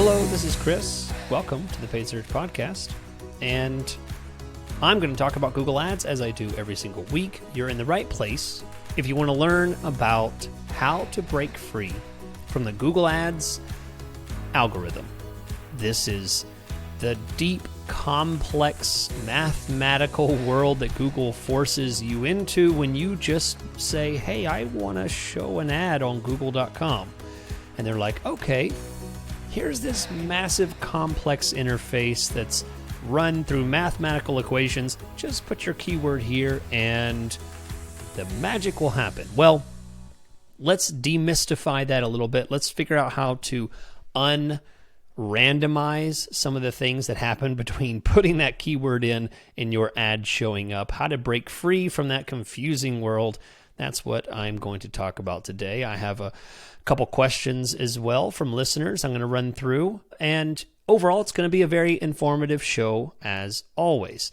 Hello, this is Chris. Welcome to the Paid Search Podcast. And I'm going to talk about Google Ads as I do every single week. You're in the right place if you want to learn about how to break free from the Google Ads algorithm. This is the deep, complex, mathematical world that Google forces you into when you just say, hey, I want to show an ad on google.com. And they're like, okay, here's this massive, complex interface that's run through mathematical equations. Just put your keyword here and the magic will happen. Well, let's demystify that a little bit. Let's figure out how to randomize some of the things that happen between putting that keyword in and your ad showing up, how to break free from that confusing world. That's what I'm going to talk about today. I have a couple questions as well from listeners I'm going to run through, and overall it's going to be a very informative show as always.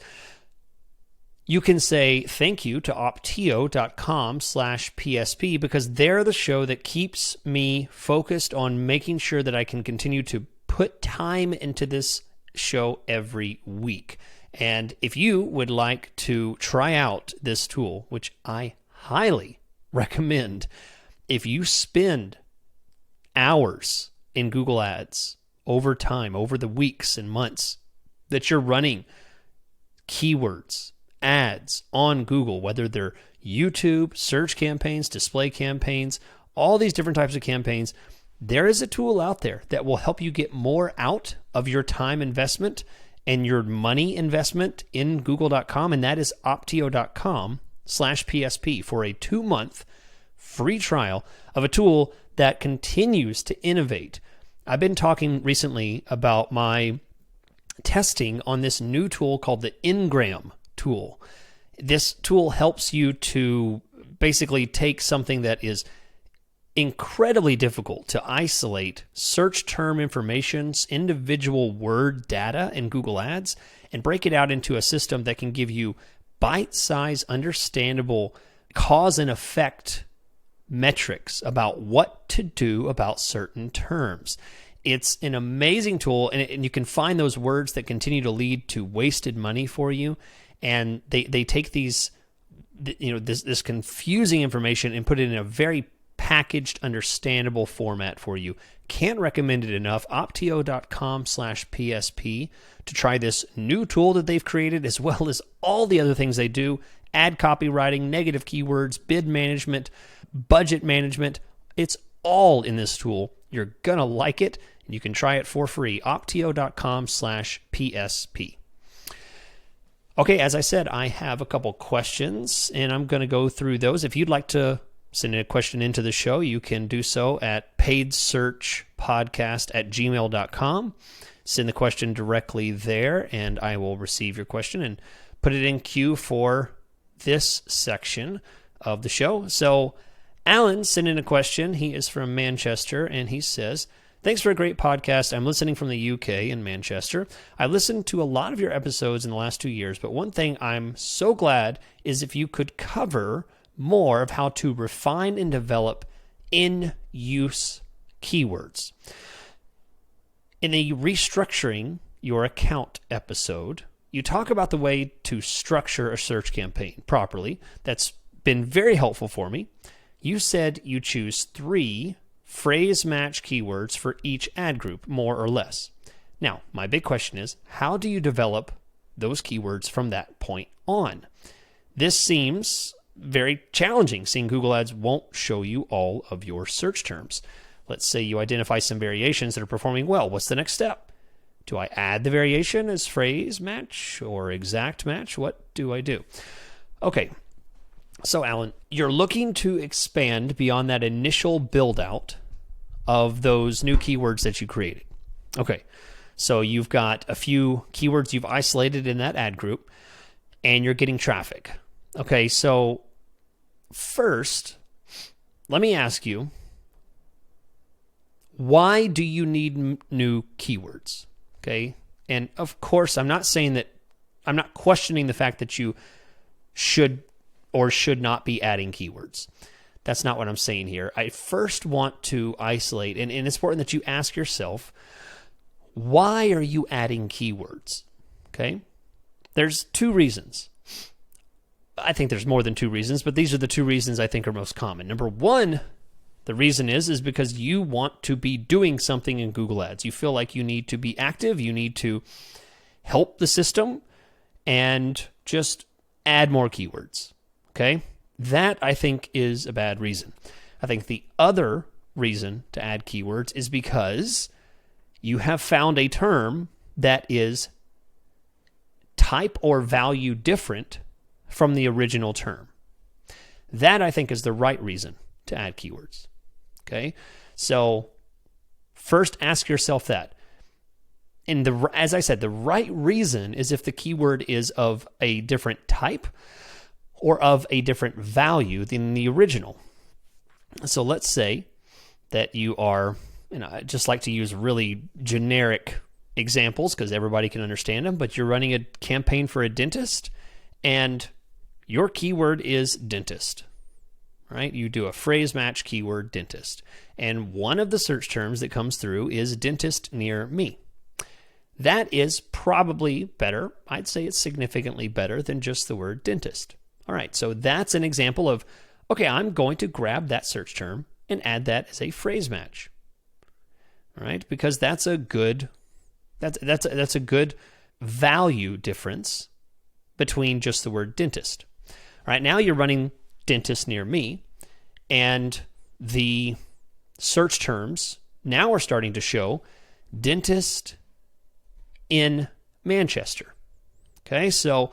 You can say thank you to optio.com/PSP because they're the show that keeps me focused on making sure that I can continue to put time into this show every week. And if you would like to try out this tool, which I highly recommend, if you spend hours in Google Ads over time, over the weeks and months that you're running keywords, ads on Google, whether they're YouTube, search campaigns, display campaigns, all these different types of campaigns, there is a tool out there that will help you get more out of your time investment and your money investment in google.com, and that is optio.com/PSP for a 2-month free trial of a tool that continues to innovate. I've been talking recently about my testing on this new tool called the Ngram tool. This tool helps you to basically take something that is incredibly difficult to isolate search term information's individual word data in Google Ads and break it out into a system that can give you bite-sized, understandable cause and effect metrics about what to do about certain terms. It's an amazing tool, and you can find those words that continue to lead to wasted money for you, and they take these, this confusing information and put it in a very packaged, understandable format for you. Can't recommend it enough. Optio.com/PSP to try this new tool that they've created, as well as all the other things they do: ad copywriting, negative keywords, bid management, budget management. It's all in this tool. You're going to like it, and you can try it for free. Optio.com/PSP. Okay, as I said, I have a couple questions, and I'm going to go through those. If you'd like to send a question into the show, you can do so at paidsearchpodcast@gmail.com. Send the question directly there, and I will receive your question and put it in queue for this section of the show. So Alan sent in a question. He is from Manchester, and he says, thanks for a great podcast. I'm listening from the UK in Manchester. I listened to a lot of your episodes in the last 2 years, but one thing I'm so glad is if you could cover more of how to refine and develop in-use keywords. In a restructuring your account episode, you talk about the way to structure a search campaign properly. That's been very helpful for me. You said you choose 3 phrase match keywords for each ad group, more or less. Now, my big question is, how do you develop those keywords from that point on? This seems very challenging, seeing Google Ads won't show you all of your search terms. Let's say you identify some variations that are performing well. What's the next step? Do I add the variation as phrase match or exact match? What do I do? Okay, so Alan, you're looking to expand beyond that initial build out of those new keywords that you created. Okay, so you've got a few keywords you've isolated in that ad group, and you're getting traffic. Okay, so first, let me ask you, why do you need new keywords? Okay, and of course, I'm not questioning the fact that you should or should not be adding keywords. That's not what I'm saying here. I first want to isolate, and it's important that you ask yourself, why are you adding keywords? Okay, there's two reasons. I think there's more than two reasons, but these are the two reasons I think are most common. Number one, the reason is because you want to be doing something in Google Ads. You feel like you need to be active, you need to help the system, and just add more keywords. Okay? That, I think, is a bad reason. I think the other reason to add keywords is because you have found a term that is type or value different from the original term. That, I think, is the right reason to add keywords. Okay? So first ask yourself that. And as I said, the right reason is if the keyword is of a different type or of a different value than the original. So let's say that you are, I just like to use really generic examples because everybody can understand them, but you're running a campaign for a dentist and your keyword is dentist, right? You do a phrase match keyword dentist. And one of the search terms that comes through is dentist near me. That is probably better. I'd say it's significantly better than just the word dentist. All right, so that's an example of, okay, I'm going to grab that search term and add that as a phrase match. All right, because that's a good value difference between just the word dentist. All right, now you're running dentist near me, and the search terms now are starting to show dentist in Manchester. Okay, so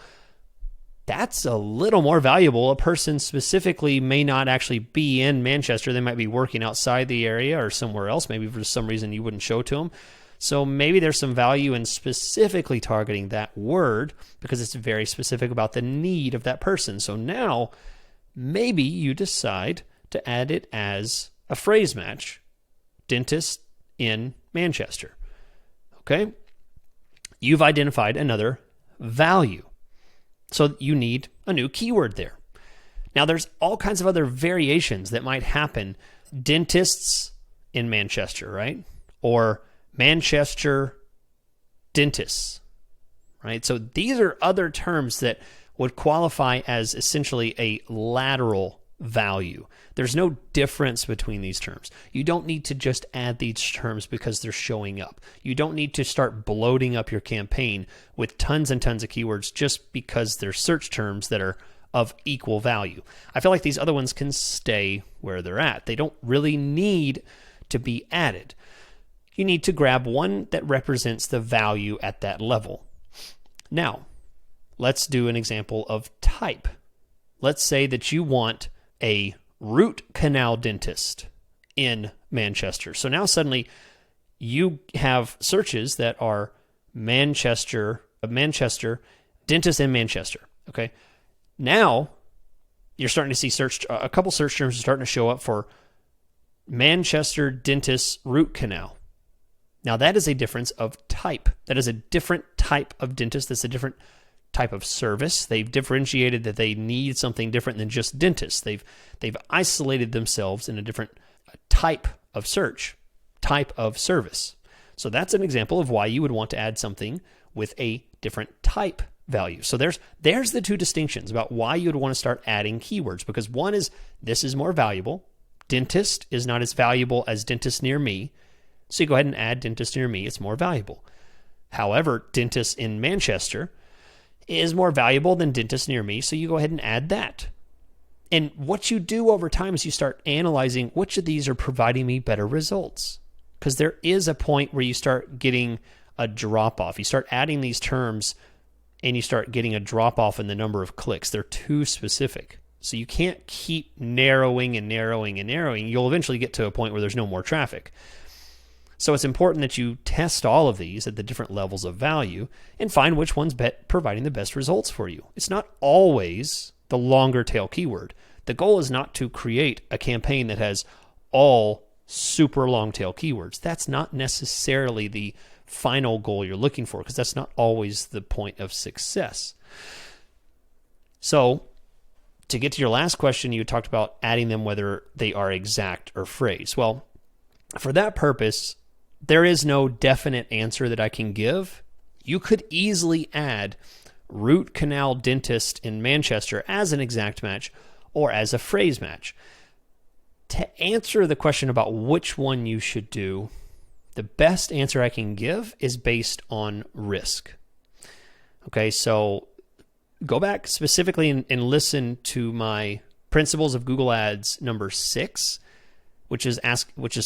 that's a little more valuable. A person specifically may not actually be in Manchester. They might be working outside the area or somewhere else. Maybe for some reason you wouldn't show to them. So maybe there's some value in specifically targeting that word because it's very specific about the need of that person. So now maybe you decide to add it as a phrase match, dentist in Manchester. Okay? You've identified another value. So you need a new keyword there. Now there's all kinds of other variations that might happen. Dentists in Manchester, right? Or Manchester dentists, right? So these are other terms that would qualify as essentially a lateral value. There's no difference between these terms. You don't need to just add these terms because they're showing up. You don't need to start bloating up your campaign with tons and tons of keywords just because they're search terms that are of equal value. I feel like these other ones can stay where they're at. They don't really need to be added. You need to grab one that represents the value at that level. Now, let's do an example of type. Let's say that you want a root canal dentist in Manchester. So now suddenly you have searches that are Manchester, dentist in Manchester. Okay. Now you're starting to see a couple search terms are starting to show up for Manchester dentist root canal. Now that is a difference of type. That is a different type of dentist. That's a different type of service. They've differentiated that they need something different than just dentists. They've isolated themselves in a different type of search, type of service. So that's an example of why you would want to add something with a different type value. So there's the two distinctions about why you would want to start adding keywords, because one is this is more valuable. Dentist is not as valuable as dentist near me. So you go ahead and add dentist near me. It's more valuable. However, dentist in Manchester is more valuable than dentist near me. So you go ahead and add that. And what you do over time is you start analyzing which of these are providing me better results. Because there is a point where you start getting a drop off. You start adding these terms and you start getting a drop off in the number of clicks. They're too specific. So you can't keep narrowing and narrowing and narrowing. You'll eventually get to a point where there's no more traffic. So it's important that you test all of these at the different levels of value and find which one's providing the best results for you. It's not always the longer tail keyword. The goal is not to create a campaign that has all super long tail keywords. That's not necessarily the final goal you're looking for, because that's not always the point of success. So to get to your last question, you talked about adding them whether they are exact or phrase. Well, for that purpose, there is no definite answer that I can give. You could easily add root canal dentist in Manchester as an exact match or as a phrase match. To answer the question about which one you should do, the best answer I can give is based on risk. Okay, so go back specifically and listen to my Principles of Google Ads number 6, which is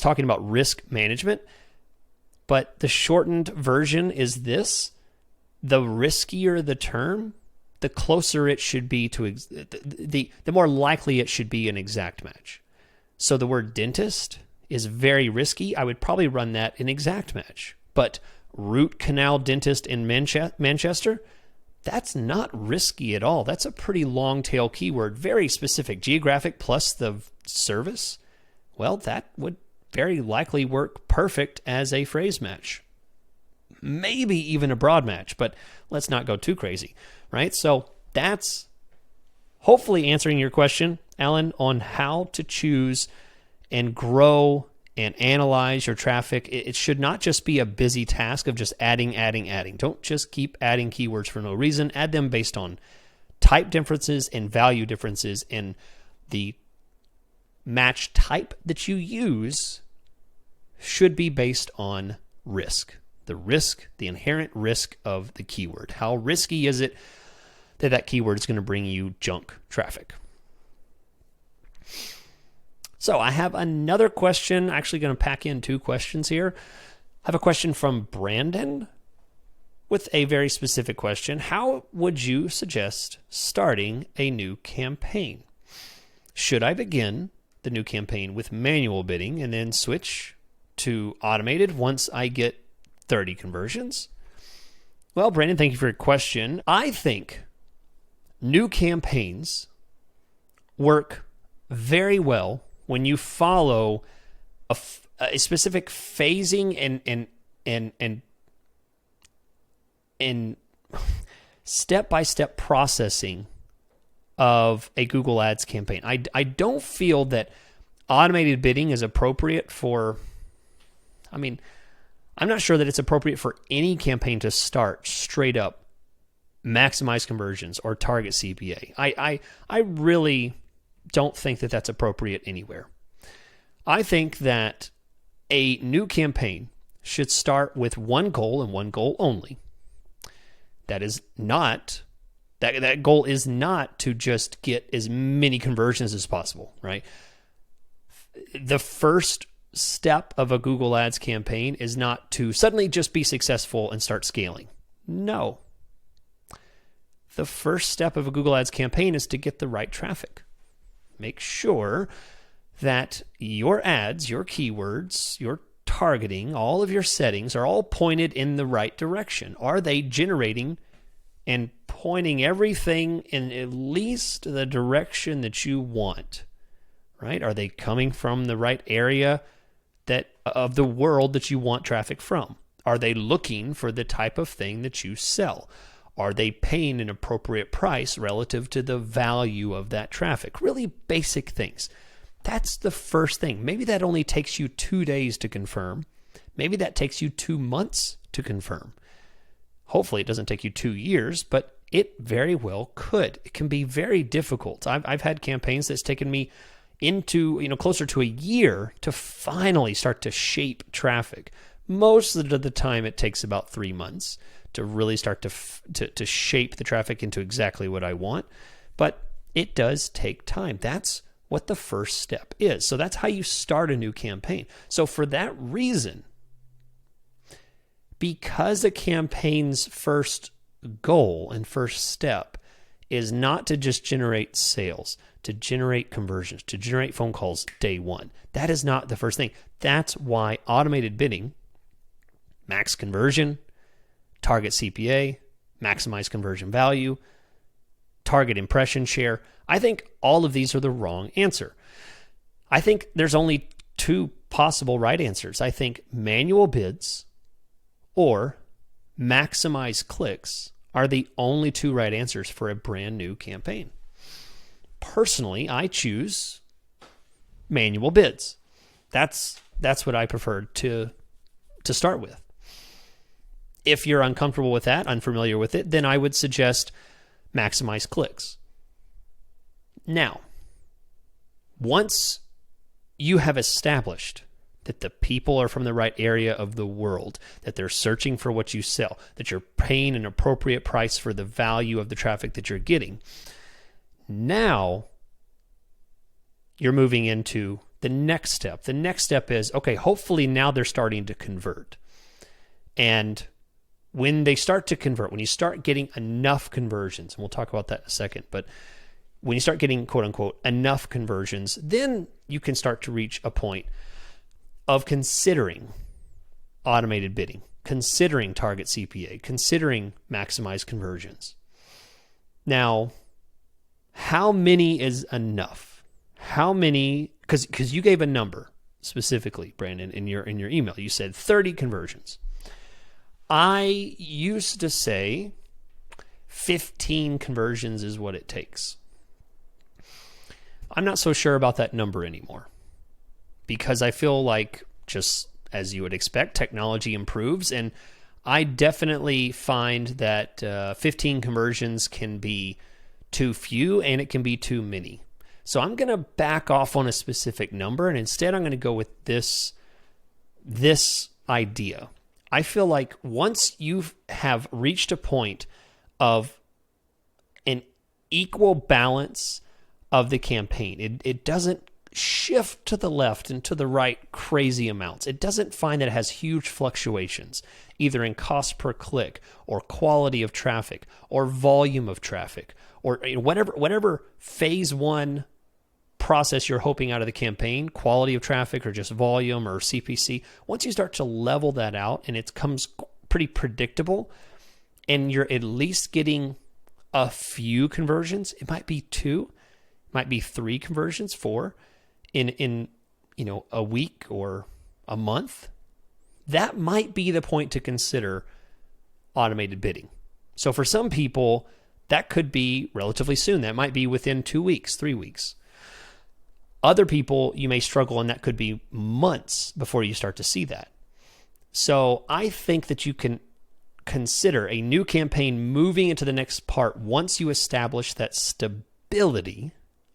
talking about risk management. But the shortened version is this: the riskier the term, the closer it should be to the more likely it should be an exact match. So the word dentist is very risky. I would probably run that in exact match. But root canal dentist in Manchester, that's not risky at all. That's a pretty long tail keyword, very specific, geographic plus the service. Well, that would very likely work perfect as a phrase match. Maybe even a broad match, but let's not go too crazy, right? So that's hopefully answering your question, Alan, on how to choose and grow and analyze your traffic. It should not just be a busy task of just adding. Don't just keep adding keywords for no reason. Add them based on type differences and value differences, and the match type that you use should be based on risk. The inherent risk of the keyword. How risky is it that keyword is going to bring you junk traffic? So I have another question. Actually going to pack in 2 questions here. I have a question from Brandon with a very specific question. How would you suggest starting a new campaign? Should I begin the new campaign with manual bidding and then switch to automated once I get 30 conversions? Well, Brandon, thank you for your question. I think new campaigns work very well when you follow a specific phasing and step-by-step processing of a Google Ads campaign. I don't feel that automated bidding is appropriate for, I'm not sure that it's appropriate for any campaign to start straight up maximize conversions or target CPA. I really don't think that that's appropriate anywhere. I think that a new campaign should start with one goal and one goal only. That goal is not to just get as many conversions as possible, right? The first step of a Google Ads campaign is not to suddenly just be successful and start scaling. No. The first step of a Google Ads campaign is to get the right traffic. Make sure that your ads, your keywords, your targeting, all of your settings are all pointed in the right direction. Are they generating and pointing everything in at least the direction that you want, right? Are they coming from the right area of the world that you want traffic from? Are they looking for the type of thing that you sell? Are they paying an appropriate price relative to the value of that traffic? Really basic things. That's the first thing. Maybe that only takes you 2 days to confirm. Maybe that takes you 2 months to confirm. Hopefully it doesn't take you 2 years, but it very well could. It can be very difficult. I've had campaigns that's taken me into closer to a year to finally start to shape traffic. Most of the time it takes about 3 months to really start to shape the traffic into exactly what I want, but it does take time. That's what the first step is. So that's how you start a new campaign. So for that reason, because a campaign's first goal and first step is not to just generate sales, to generate conversions, to generate phone calls day one, that is not the first thing. That's why automated bidding, max conversion, target CPA, maximize conversion value, target impression share, I think all of these are the wrong answer. I think there's only 2 possible right answers. I think manual bids or maximize clicks are the only 2 right answers for a brand new campaign. Personally, I choose manual bids. That's what I prefer to to start with. If you're uncomfortable with that, unfamiliar with it, then I would suggest maximize clicks. Now, once you have established that the people are from the right area of the world, that they're searching for what you sell, that you're paying an appropriate price for the value of the traffic that you're getting, now you're moving into the next step. The next step is, okay, hopefully now they're starting to convert. And when they start to convert, when you start getting enough conversions, and we'll talk about that in a second, but when you start getting, quote unquote, enough conversions, then you can start to reach a point of considering automated bidding, considering target CPA, considering maximized conversions. Now, how many is enough? How many, because you gave a number specifically, Brandon, in your email. You said 30 conversions. I used to say 15 conversions is what it takes. I'm not so sure about that number anymore, because I feel like, just as you would expect, technology improves, and I definitely find that 15 conversions can be too few and it can be too many. So I'm going to back off on a specific number, and instead I'm going to go with this idea. I feel like once you have reached a point of an equal balance of the campaign, it doesn't shift to the left and to the right crazy amounts. It doesn't find that it has huge fluctuations, either in cost per click or quality of traffic or volume of traffic or whatever phase one process you're hoping out of the campaign, quality of traffic or just volume or CPC. Once you start to level that out and it comes pretty predictable and you're at least getting a few conversions, it might be 2, it might be 3 conversions, 4 in a week or a month, that might be the point to consider automated bidding. So for some people, that could be relatively soon. That might be within 2 weeks, 3 weeks. Other people, you may struggle, and that could be months before you start to see that. So I think that you can consider a new campaign moving into the next part once you establish that stability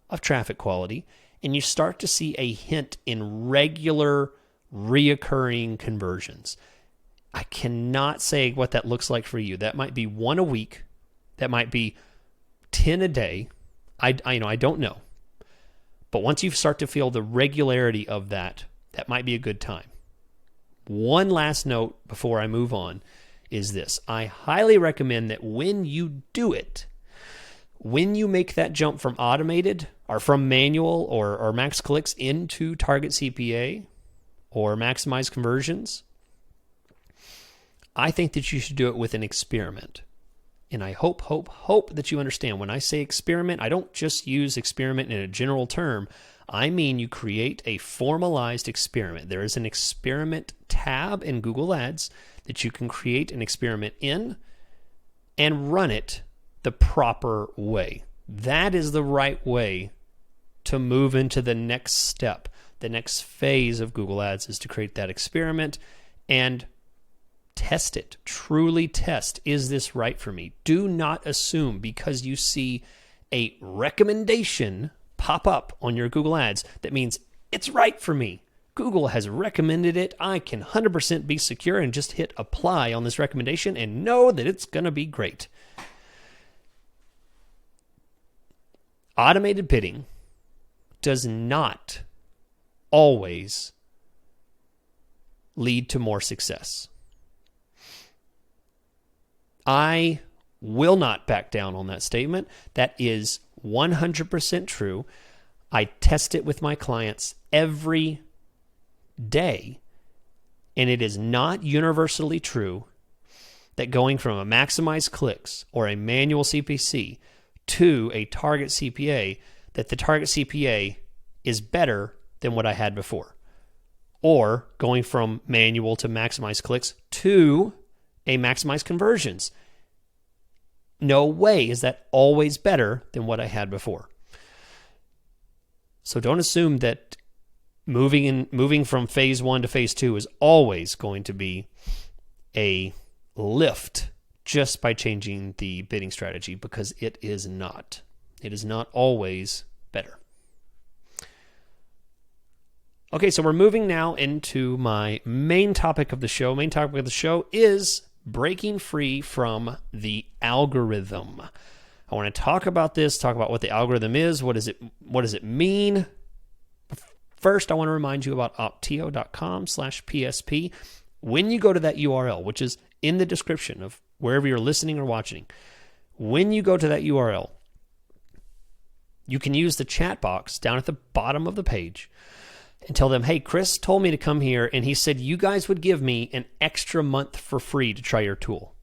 of traffic quality and you start to see a hint in regular, reoccurring conversions. I cannot say what that looks like for you. That might be 1 a week. That might be 10 a day. I don't know. But once you start to feel the regularity of that, that might be a good time. One last note before I move on is this. I highly recommend that when you do it, when you make that jump from automated or from manual or max clicks into target CPA or maximize conversions, I think that you should do it with an experiment. And I hope that you understand when I say experiment, I don't just use experiment in a general term. I mean you create a formalized experiment. There is an experiment tab in Google Ads that you can create an experiment in and run it the proper way. That is the right way to move into the next step. The next phase of Google Ads is to create that experiment and test it. Truly test. Is this right for me? Do not assume because you see a recommendation pop up on your Google Ads that means it's right for me. Google has recommended it. I can 100% be secure and just hit apply on this recommendation and know that it's going to be great. Automated bidding does not always lead to more success. I will not back down on that statement. That is 100% true. I test it with my clients every day, and it is not universally true that going from a maximized clicks or a manual CPC to a target CPA, that the target CPA is better than what I had before. Or going from manual to maximized clicks to a maximized conversions. No way is that always better than what I had before. So don't assume that moving from phase 1 to phase 2 is always going to be a lift just by changing the bidding strategy, because it is not. It is not always better. Okay, so we're moving now into my main topic of the show. Main topic of the show is breaking free from the algorithm. I want to talk about this, talk about what the algorithm is, what does it mean? First, I want to remind you about opteo.com/PSP. When you go to that URL, which is in the description of wherever you're listening or watching, when you go to that URL, you can use the chat box down at the bottom of the page and tell them, hey, Chris told me to come here, and he said you guys would give me an extra month for free to try your tool.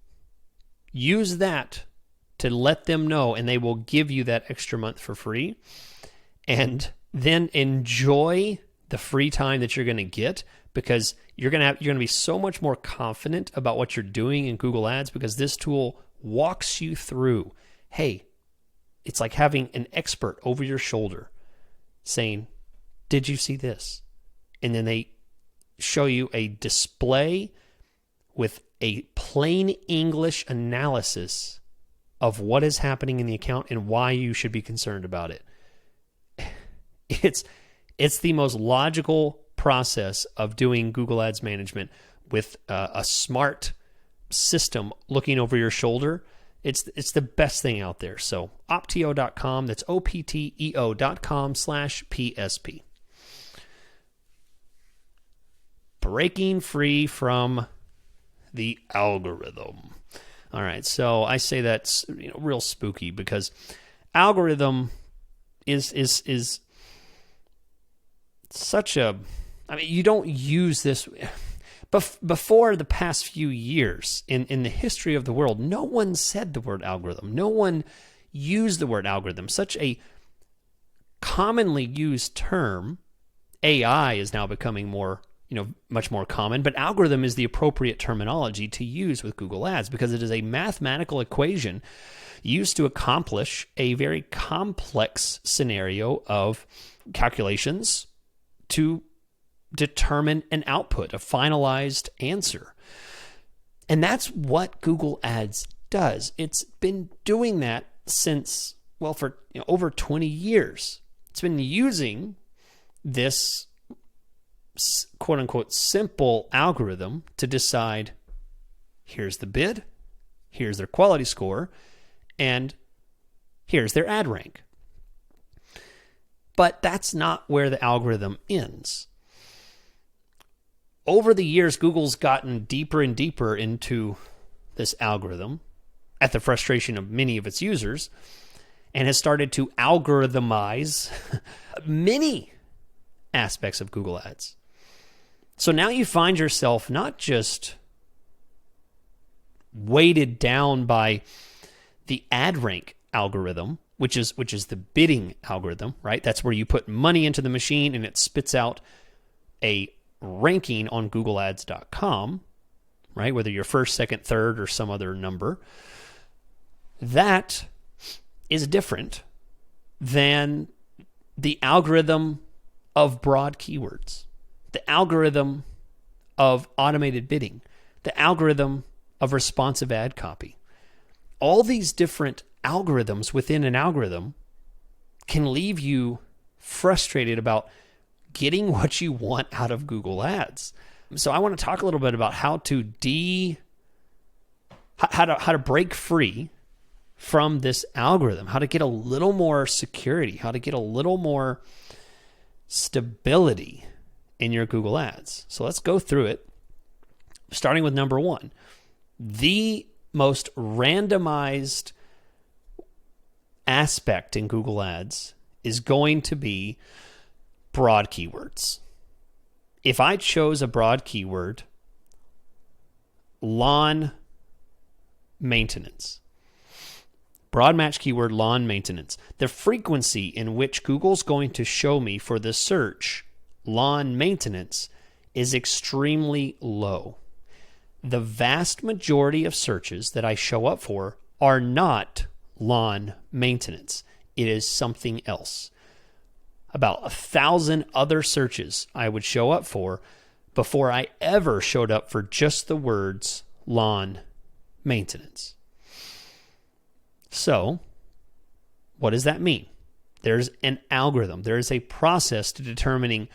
Use that to let them know, and they will give you that extra month for free. And then enjoy the free time that you're going to get, because you're going to be so much more confident about what you're doing in Google Ads, because this tool walks you through. Hey, it's like having an expert over your shoulder saying, did you see this? And then they show you a display with a plain English analysis of what is happening in the account and why you should be concerned about it. It's the most logical process of doing Google Ads management with a smart system looking over your shoulder. It's the best thing out there. So opteo.com, that's opteo.com/PSP. Breaking free from the algorithm. All right, so I say that's real spooky, because algorithm is such a, I mean, you don't use this. Before the past few years in the history of the world, no one said the word algorithm. No one used the word algorithm. Such a commonly used term. AI is now becoming much more common, but algorithm is the appropriate terminology to use with Google Ads, because it is a mathematical equation used to accomplish a very complex scenario of calculations to determine an output, a finalized answer. And that's what Google Ads does. It's been doing that since, for over 20 years. It's been using this quote unquote simple algorithm to decide, here's the bid, here's their quality score, and here's their ad rank. But that's not where the algorithm ends. Over the years, Google's gotten deeper and deeper into this algorithm at the frustration of many of its users, and has started to algorithmize many aspects of Google Ads. So now you find yourself not just weighted down by the ad rank algorithm, which is the bidding algorithm, right? That's where you put money into the machine and it spits out a ranking on googleads.com, right? Whether you're first, second, third, or some other number. That is different than the algorithm of broad keywords, the algorithm of automated bidding, the algorithm of responsive ad copy. All these different algorithms within an algorithm can leave you frustrated about getting what you want out of Google Ads. So I want to talk a little bit about how to break free from this algorithm, how to get a little more security, how to get a little more stability in your Google Ads. So let's go through it, starting with number one. The most randomized aspect in Google Ads is going to be broad keywords. If I chose a broad keyword, lawn maintenance, broad match keyword lawn maintenance, the frequency in which Google's going to show me for the search lawn maintenance is extremely low. The vast majority of searches that I show up for are not lawn maintenance. It is something else. about 1,000 other searches I would show up for before I ever showed up for just the words lawn maintenance. So, what does that mean? There's an algorithm. There is a process to determining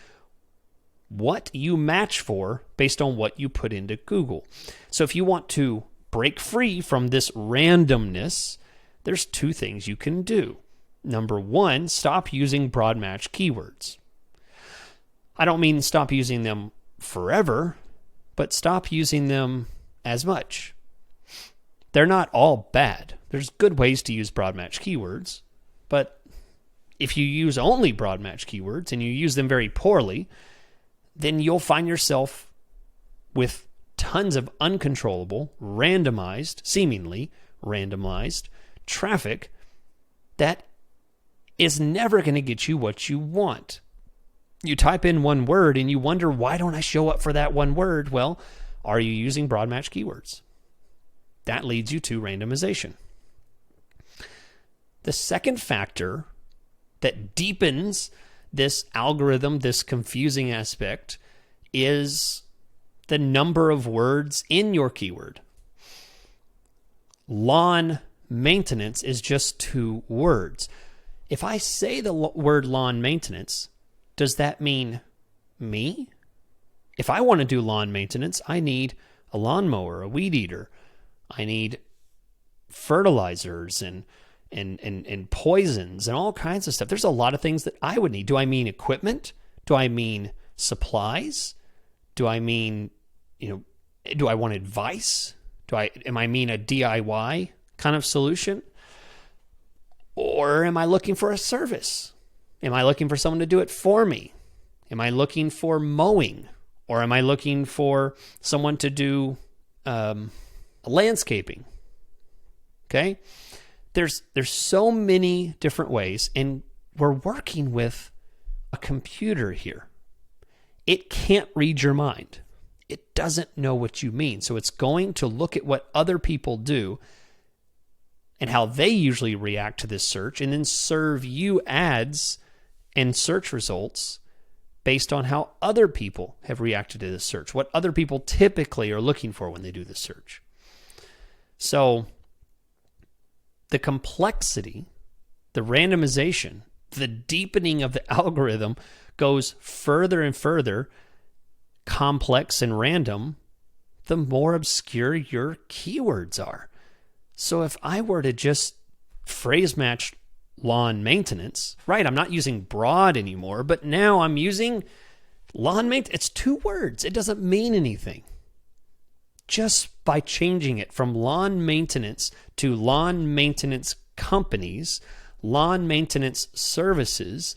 what you match for based on what you put into Google. So if you want to break free from this randomness, there's two things you can do. Number one, stop using broad match keywords. I don't mean stop using them forever, but stop using them as much. They're not all bad. There's good ways to use broad match keywords, but if you use only broad match keywords and you use them very poorly, then you'll find yourself with tons of uncontrollable, seemingly randomized traffic that is never going to get you what you want. You type in one word and you wonder, why don't I show up for that one word? Well, are you using broad match keywords? That leads you to randomization. The second factor that deepens this algorithm, this confusing aspect, is the number of words in your keyword. Lawn maintenance is just 2 words. If I say the word lawn maintenance, does that mean me? If I want to do lawn maintenance, I need a lawnmower, a weed eater. I need fertilizers and poisons and all kinds of stuff. There's a lot of things that I would need. Do I mean equipment? Do I mean supplies? Do I mean, do I want advice? Am I mean a DIY kind of solution? Or am I looking for a service? Am I looking for someone to do it for me? Am I looking for mowing? Or am I looking for someone to do landscaping? Okay? There's so many different ways, and we're working with a computer here. It can't read your mind. It doesn't know what you mean. So it's going to look at what other people do and how they usually react to this search, and then serve you ads and search results based on how other people have reacted to this search, what other people typically are looking for when they do this search. So the complexity, the randomization, the deepening of the algorithm goes further and further complex and random, the more obscure your keywords are. So if I were to just phrase match lawn maintenance, right, I'm not using broad anymore, but now I'm using lawn maintenance. It's 2 words. It doesn't mean anything. Just by changing it from lawn maintenance to lawn maintenance companies, lawn maintenance services,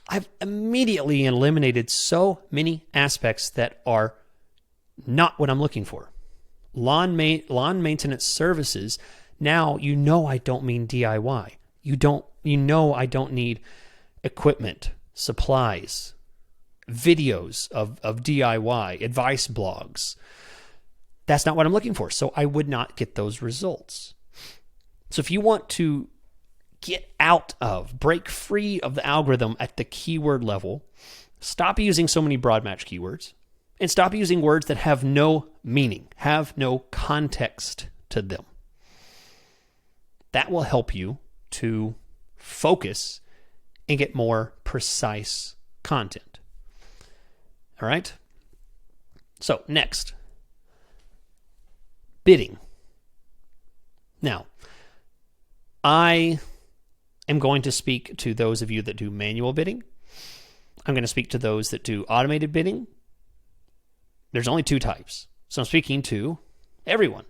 I've immediately eliminated so many aspects that are not what I'm looking for. Lawn maintenance services, now I don't mean DIY. I don't need equipment, supplies, videos of DIY, advice blogs. That's not what I'm looking for. So I would not get those results. So if you want to break free of the algorithm at the keyword level, stop using so many broad match keywords and stop using words that have no meaning, have no context to them. That will help you to focus and get more precise content. All right? So next, bidding. Now, I am going to speak to those of you that do manual bidding. I'm going to speak to those that do automated bidding. There's only 2 types. So I'm speaking to everyone.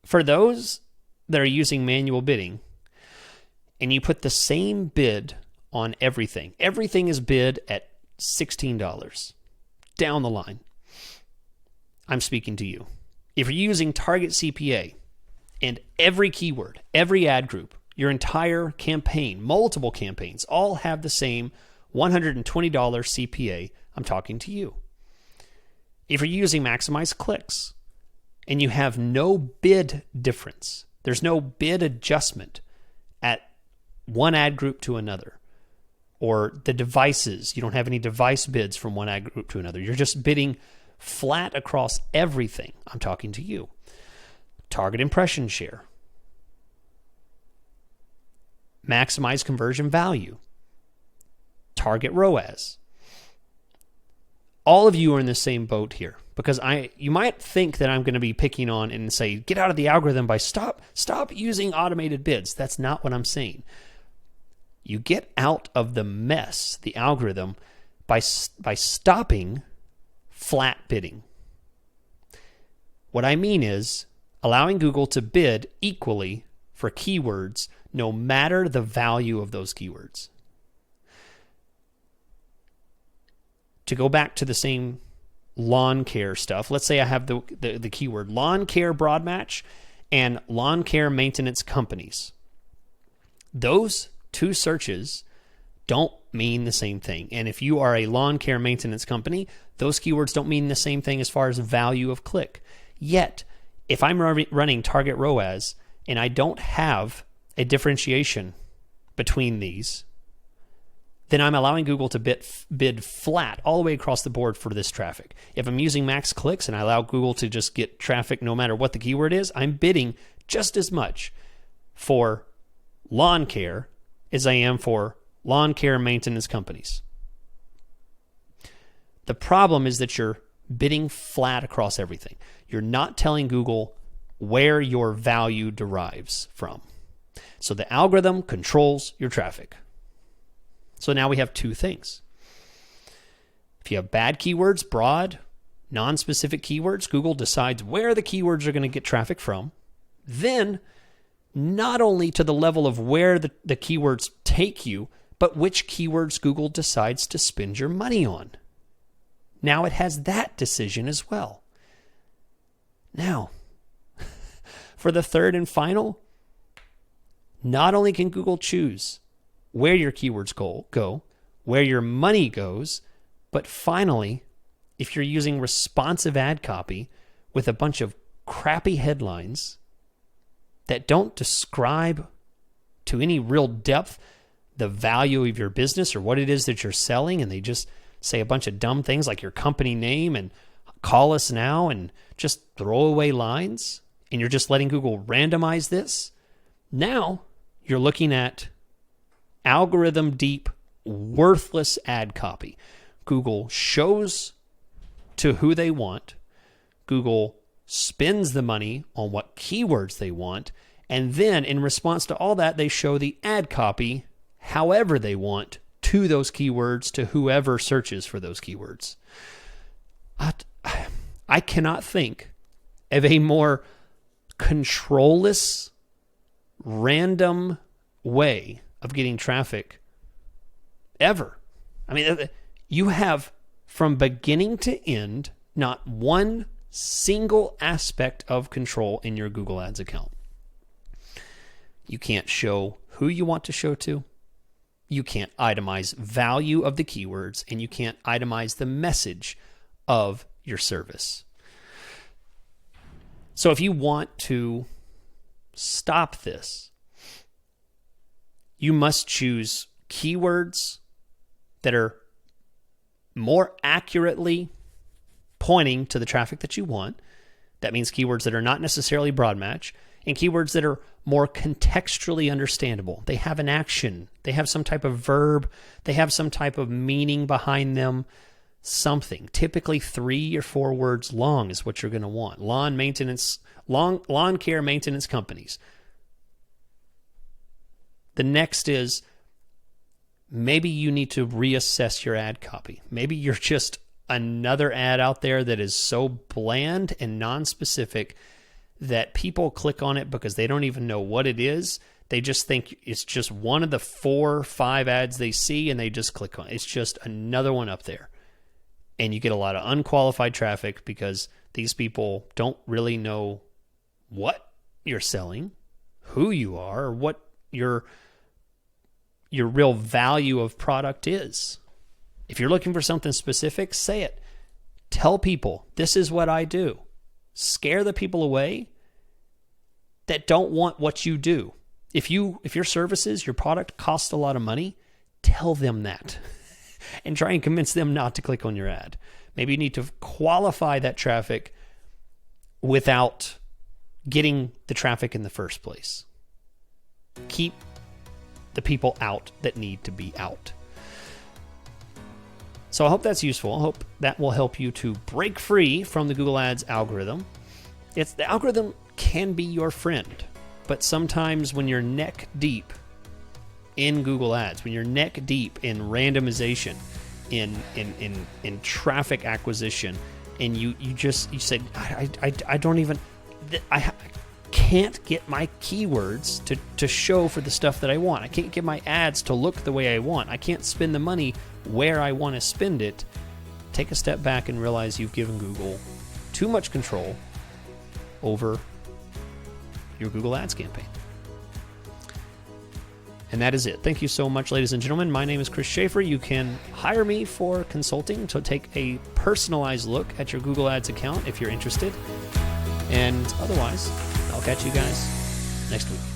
For those that are using manual bidding, and you put the same bid on everything is bid at $16 down the line, I'm speaking to you. If you're using Target CPA and every keyword, every ad group, your entire campaign, multiple campaigns, all have the same $120 CPA, I'm talking to you. If you're using Maximize Clicks and you have no bid difference, there's no bid adjustment at one ad group to another. Or the devices, you don't have any device bids from one ad group to another. You're just bidding flat across everything. I'm talking to you. Target impression share. Maximize conversion value. Target ROAS. All of you are in the same boat here, because you might think that I'm going to be picking on and say, get out of the algorithm by stop using automated bids. That's not what I'm saying. You get out of the mess, the algorithm, by stopping flat bidding. What I mean is allowing Google to bid equally for keywords no matter the value of those keywords. To go back to the same lawn care stuff, let's say I have the keyword lawn care broad match and lawn care maintenance companies. Those two searches don't mean the same thing. And if you are a lawn care maintenance company, those keywords don't mean the same thing as far as value of click. Yet, if I'm running target ROAS and I don't have a differentiation between these, then I'm allowing Google to bid flat all the way across the board for this traffic. If I'm using max clicks and I allow Google to just get traffic no matter what the keyword is, I'm bidding just as much for lawn care as I am for lawn care maintenance companies. The problem is that you're bidding flat across everything. You're not telling Google where your value derives from. So the algorithm controls your traffic. So now we have two things. If you have bad keywords, broad, non-specific keywords, Google decides where the keywords are going to get traffic from. Then not only to the level of where the keywords take you, but which keywords Google decides to spend your money on. Now it has that decision as well. Now, for the third and final, not only can Google choose where your keywords go, where your money goes, but finally, if you're using responsive ad copy with a bunch of crappy headlines that don't describe to any real depth the value of your business or what it is that you're selling, and they just say a bunch of dumb things like your company name and call us now and just throwaway lines, and you're just letting Google randomize this, now you're looking at algorithm deep, worthless ad copy. Google shows to who they want. Google spends the money on what keywords they want. And then in response to all that, they show the ad copy however they want to those keywords, to whoever searches for those keywords. I cannot think of a more controlless, random way of getting traffic ever. I mean, you have from beginning to end not one single aspect of control in your Google Ads account. You can't show who you want to show to. You can't itemize value of the keywords, and you can't itemize the message of your service. So if you want to stop this, you must choose keywords that are more accurately pointing to the traffic that you want. That means keywords that are not necessarily broad match, and keywords that are more contextually understandable. They have an action. They have some type of verb. They have some type of meaning behind them. Something. Typically 3 or 4 words long is what you're going to want. Lawn care maintenance companies. The next is maybe you need to reassess your ad copy. Maybe you're just another ad out there that is so bland and non-specific that people click on it because they don't even know what it is. They just think it's just one of the 4 or 5 ads they see, and they just click on it. It's just another one up there. And you get a lot of unqualified traffic because these people don't really know what you're selling, who you are, or what your real value of product is. If you're looking for something specific, say it. Tell people, this is what I do. Scare the people away that don't want what you do. If your services, your product costs a lot of money, tell them that and try and convince them not to click on your ad. Maybe you need to qualify that traffic without getting the traffic in the first place. Keep the people out that need to be out. So I hope that's useful. I hope that will help you to break free from the Google Ads algorithm. The algorithm can be your friend, but sometimes when you're neck deep in Google Ads, when you're neck deep in randomization, in traffic acquisition, and you said, I don't even, I can't get my keywords to show for the stuff that I want. I can't get my ads to look the way I want. I can't spend the money where I want to spend it. Take a step back and realize you've given Google too much control over your Google Ads campaign. And that is it. Thank you so much, ladies and gentlemen. My name is Chris Schaefer. You can hire me for consulting to take a personalized look at your Google Ads account if you're interested. And otherwise, I'll catch you guys next week.